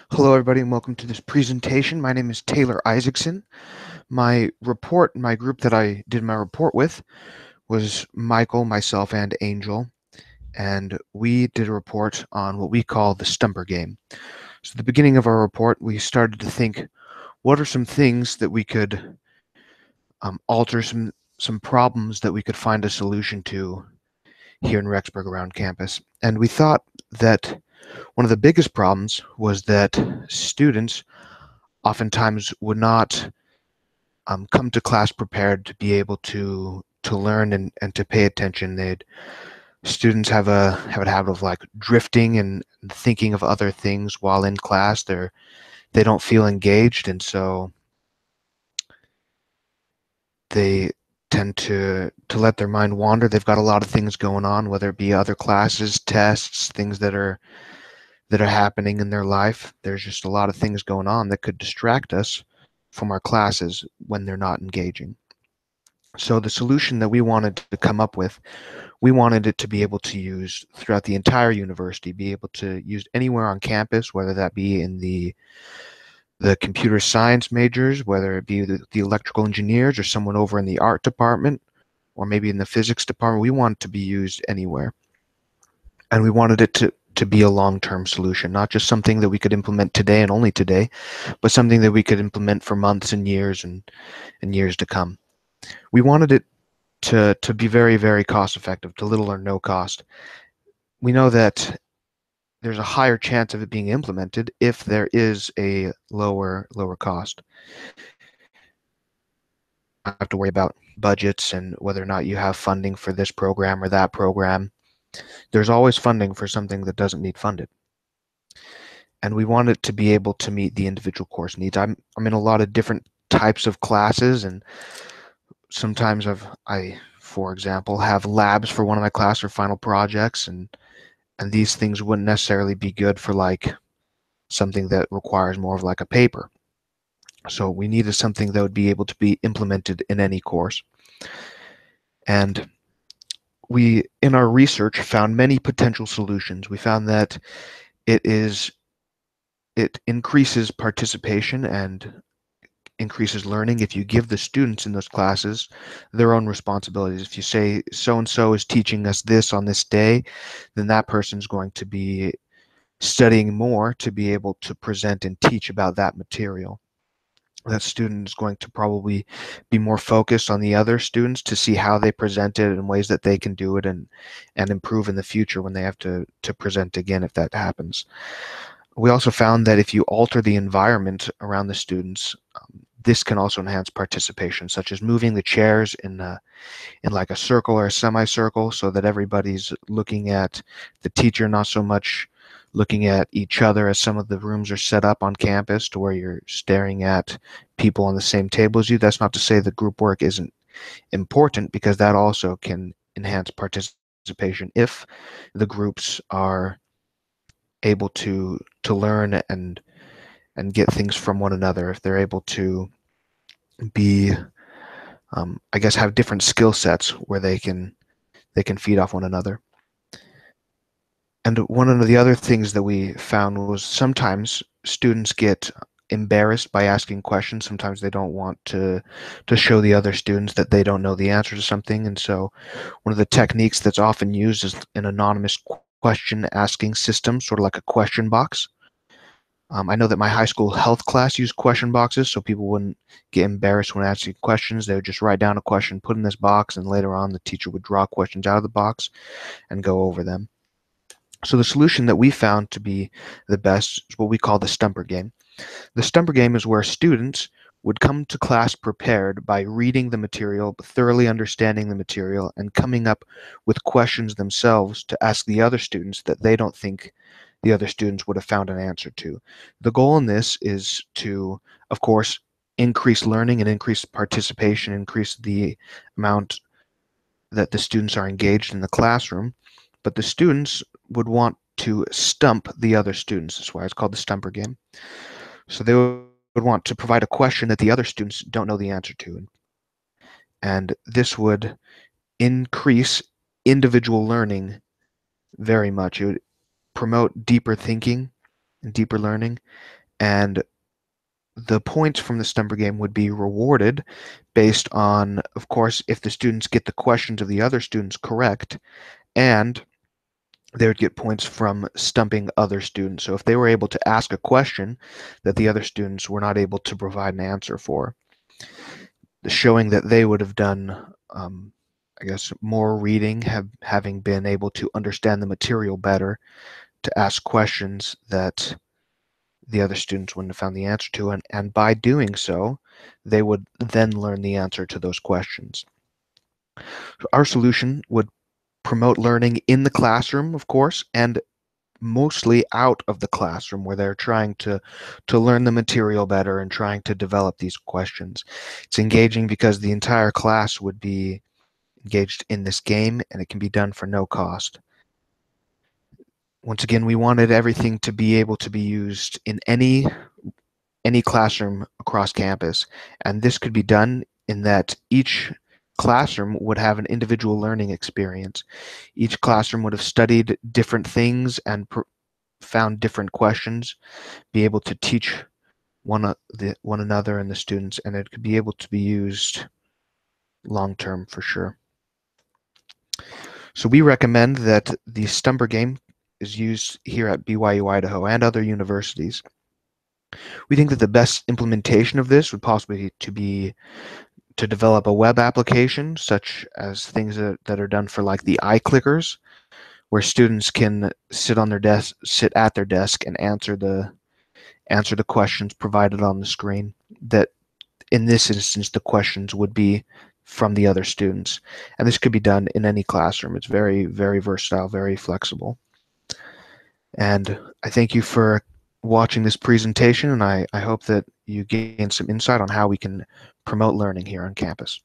Hello, everybody, and welcome to this presentation. My name is Taylor Isaacson. My group that I did my report with was Michael, myself, and Angel, and we did a report on what we call the Stumper game. So, at the beginning of our report, we started to think, what are some things that we could alter, some problems that we could find a solution to here in Rexburg around campus, and we thought that one of the biggest problems was that students oftentimes would not come to class prepared to be able to learn and to pay attention. They'd Students have a habit of like drifting and thinking of other things while in class. They don't feel engaged, and so they tend to let their mind wander. They've got a lot of things going on, whether it be other classes, tests, things that are happening in their life. There's just a lot of things going on that could distract us from our classes when they're not engaging. So the solution that we wanted to come up with, we wanted it to be able to use throughout the entire university, be able to use anywhere on campus, whether that be in the computer science majors, whether it be the electrical engineers or someone over in the art department, or maybe in the physics department. We want it to be used anywhere. And we wanted it to be a long-term solution, not just something that we could implement today and only today, but something that we could implement for months and years to come. We wanted it to be very, very cost effective, to little or no cost. We know that there's a higher chance of it being implemented if there is a lower cost. You don't have to worry about budgets and whether or not you have funding for this program or that program. There's always funding for something that doesn't need funded. And we want it to be able to meet the individual course needs. I'm in a lot of different types of classes, and sometimes for example, have labs for one of my class or final projects, and these things wouldn't necessarily be good for like something that requires more of like a paper. So we needed something that would be able to be implemented in any course. And we, in our research, found many potential solutions. We found that it is it increases participation and increases learning if you give the students in those classes their own responsibilities. If you say so and so is teaching us this on this day, then that person's going to be studying more to be able to present and teach about that material. That student is going to probably be more focused on the other students to see how they present it and ways that they can do it and improve in the future when they have to present again, if that happens. We also found that if you alter the environment around the students, this can also enhance participation, such as moving the chairs in like a circle or a semicircle so that everybody's looking at the teacher, not so much looking at each other, as some of the rooms are set up on campus to where you're staring at people on the same table as you. That's not to say that group work isn't important, because that also can enhance participation if the groups are able to learn and get things from one another, if they're able to be I guess have different skill sets where they can feed off one another. And one of the other things that we found was sometimes students get embarrassed by asking questions. Sometimes they don't want to show the other students that they don't know the answer to something. And so one of the techniques that's often used is an anonymous question asking system, sort of like a question box. I know that my high school health class used question boxes, so people wouldn't get embarrassed when asking questions. They would just write down a question, put in this box, and later on the teacher would draw questions out of the box and go over them. So the solution that we found to be the best is what we call the Stumper game. The Stumper game is where students would come to class prepared by reading the material, thoroughly understanding the material, and coming up with questions themselves to ask the other students that they don't think the other students would have found an answer to. The goal in this is to, of course, increase learning and increase participation, increase the amount that the students are engaged in the classroom, but the students would want to stump the other students. That's why it's called the Stumper game. So they would want to provide a question that the other students don't know the answer to. And this would increase individual learning very much. It would promote deeper thinking and deeper learning, and the points from the Stumper game would be rewarded based on, of course, if the students get the questions of the other students correct, and they would get points from stumping other students. So if they were able to ask a question that the other students were not able to provide an answer for, showing that they would have done, I guess, more reading, having been able to understand the material better, to ask questions that the other students wouldn't have found the answer to, and by doing so, they would then learn the answer to those questions. So our solution would promote learning in the classroom, of course, and mostly out of the classroom where they're trying to learn the material better and trying to develop these questions. It's engaging because the entire class would be engaged in this game, and it can be done for no cost. Once again, we wanted everything to be able to be used in any classroom across campus, and this could be done in that each classroom would have an individual learning experience. Each classroom would have studied different things and found different questions, be able to teach one another and the students, and it could be able to be used long term for sure. So we recommend that the Stumper game is used here at BYU Idaho and other universities. We think that the best implementation of this would possibly be to develop a web application, such as things that are done for like the iClickers, where students can sit at their desk and answer the questions provided on the screen. That in this instance, the questions would be from the other students. And this could be done in any classroom. It's very, very versatile, very flexible. And I thank you for watching this presentation, and I hope that you gain some insight on how we can promote learning here on campus.